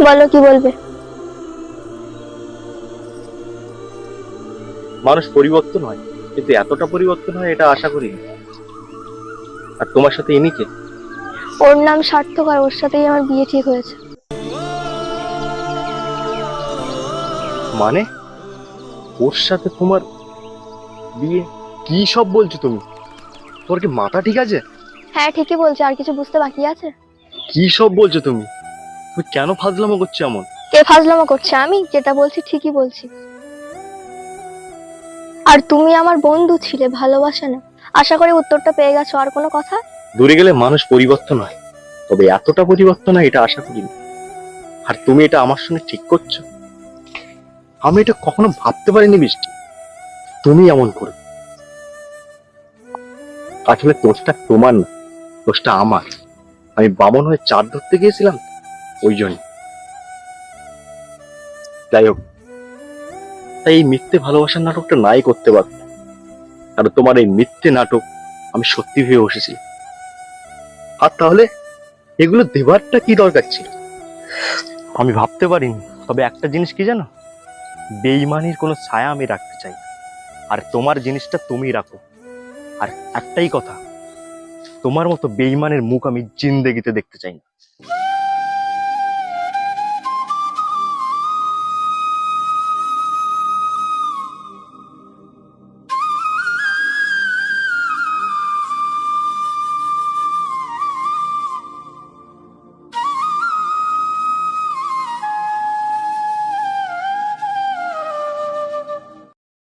বলো কি বলবে। মানুষ পরিবর্তন হয়, কিন্তু এতটা পরিবর্তন হয় এটা আশা করিনি। আর তোমার সাথে ইনিকে ওর নাম সার্থক, আর ওর সাথেই আমার বিয়ে ঠিক হয়েছে। মানে ওর সাথে তোমার বিয়ে? কি সব বলছো তুমি? তোমার কি মাথা ঠিক আছে? হ্যাঁ ঠিকই বলছে, আর কিছু বুঝতে বাকি আছে? কি সব বলছো তুমি? তুমি কেন ফাজলামো করছো এমন? কে ফাজলামো করছে? আমি যেটা বলছি ঠিকই বলছি। আর তুমি আমার বন্ধু ছিলে, ভালোবাসা না। আশা করি উত্তরটা পেয়ে গেছো। আর কোনো কথা? দূরে গেলে মানুষ পরিবর্তন হয়, তবে এতটা পরিবর্তন হয় এটা আশা করিনি। আর তুমি এটা আমার সঙ্গে ঠিক করছো? আমি এটা কখনো ভাবতে পারিনি বৃষ্টি, তুমি এমন করো। আসলে দোষটা তোমার না, দোষটা আমার। আমি বামন হয়ে চাঁদ ধরতে গিয়েছিলাম, ওই জন্য। যাই হোক, তাই এই মিথ্যে ভালোবাসার নাটকটা নাই করতে পারতাম। আর তোমার এই মিথ্যে নাটক আমি সত্যি ভেবে বসেছি। আর তাহলে এগুলো দেবারটা কি দরকার ছিল? আমি ভাবতে পারিনি। তবে একটা জিনিস কি জানো, বেইমানির কোনো ছায়া আমি রাখতে চাই না। আর তোমার জিনিসটা তুমি রাখো। আর একটাই কথা, তোমার মতো বেইমানের মুখ আমি জিন্দেগিতে দেখতে চাই না।